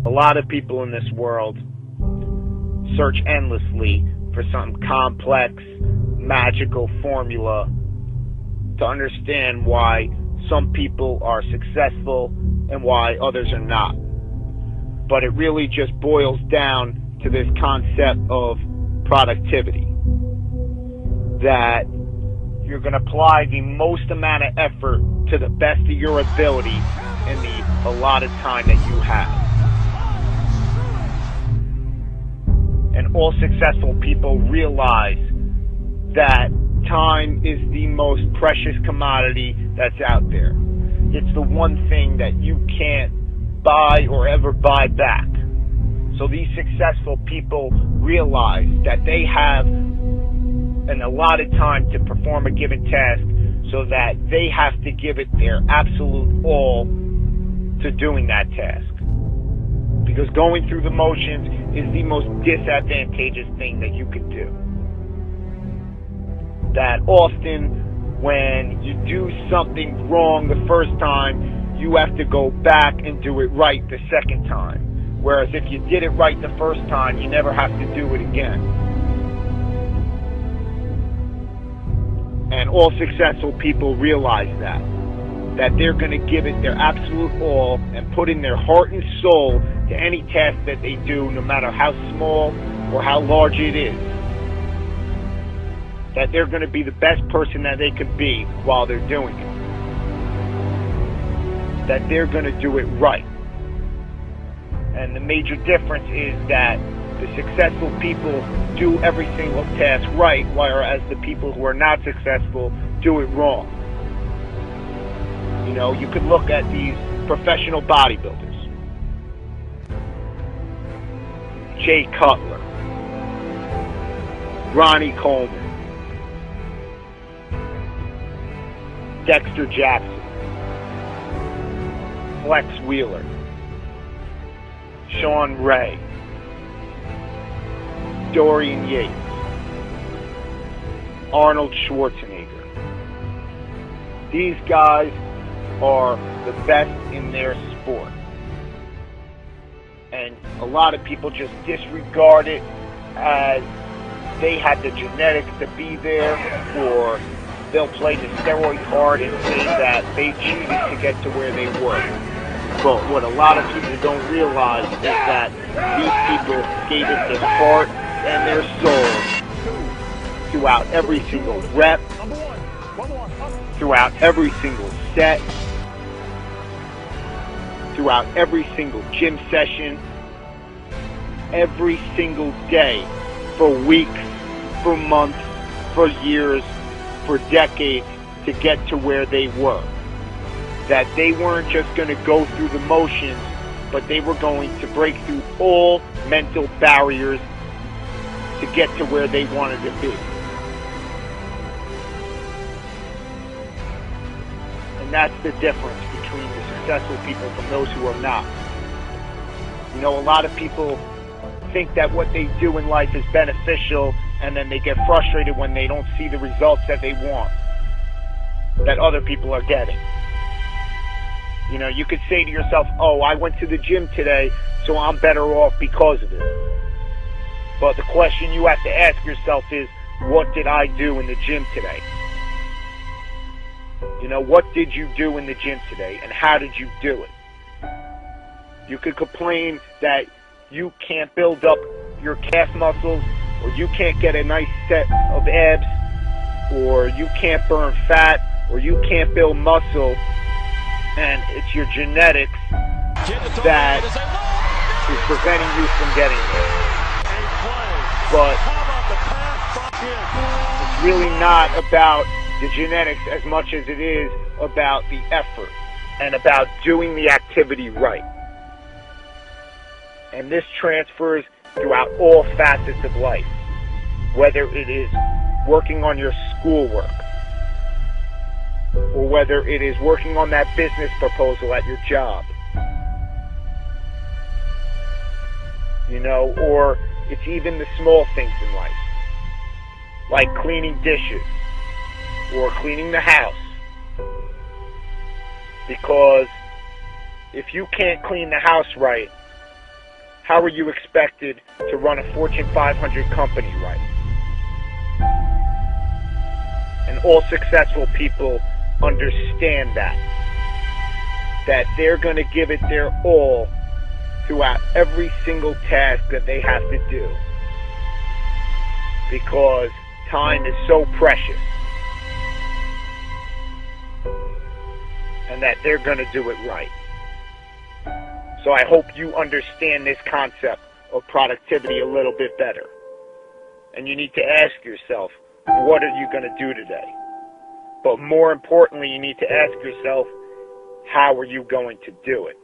A lot of people in this world search endlessly for some complex, magical formula to understand why some people are successful and why others are not. But it really just boils down to this concept of productivity. That you're going to apply the most amount of effort to the best of your ability in the allotted time that you have. And all successful people realize that time is the most precious commodity that's out there. It's the one thing that you can't buy or ever buy back. So these successful people realize that they have an allotted time to perform a given task, so that they have to give it their absolute all to doing that task. Because going through the motions is the most disadvantageous thing that you could do. That often when you do something wrong the first time, you have to go back and do it right the second time. Whereas if you did it right the first time, you never have to do it again. And all successful people realize that they're going to give it their absolute all and put in their heart and soul to any task that they do, no matter how small or how large it is. That they're going to be the best person that they could be while they're doing it. That they're going to do it right. And the major difference is that the successful people do every single task right, whereas the people who are not successful do it wrong. You know, you could look at these professional bodybuilders. Jay Cutler, Ronnie Coleman, Dexter Jackson, Flex Wheeler, Sean Ray, Dorian Yates, Arnold Schwarzenegger. These guys are the best in their sport. And a lot of people just disregard it as they had the genetics to be there, or they'll play the steroid card and say that they cheated to get to where they were. But what a lot of people don't realize is that these people gave it their heart and their soul throughout every single rep, throughout every single set, throughout every single gym session, every single day, for weeks, for months, for years, for decades, to get to where they were. That they weren't just going to go through the motions, but they were going to break through all mental barriers to get to where they wanted to be. And that's the difference between the successful people from those who are not. You know, a lot of people think that what they do in life is beneficial, and then they get frustrated when they don't see the results that they want, that other people are getting. You know, you could say to yourself, oh, I went to the gym today, so I'm better off because of it. But the question you have to ask yourself is, what did I do in the gym today? You know, what did you do in the gym today, and how did you do it? You could complain that you can't build up your calf muscles, or you can't get a nice set of abs, or you can't burn fat, or you can't build muscle, and it's your genetics that is preventing you from getting there. But it's really not about the genetics as much as it is about the effort and about doing the activity right. And this transfers throughout all facets of life, whether it is working on your schoolwork, or whether it is working on that business proposal at your job. You know, or it's even the small things in life, like cleaning dishes or cleaning the house. Because if you can't clean the house right, how are you expected to run a Fortune 500 company right? And all successful people understand that they're going to give it their all throughout every single task that they have to do, because time is so precious, and that they're going to do it right. So I hope you understand this concept of productivity a little bit better. And you need to ask yourself, what are you going to do today? But more importantly, you need to ask yourself, how are you going to do it?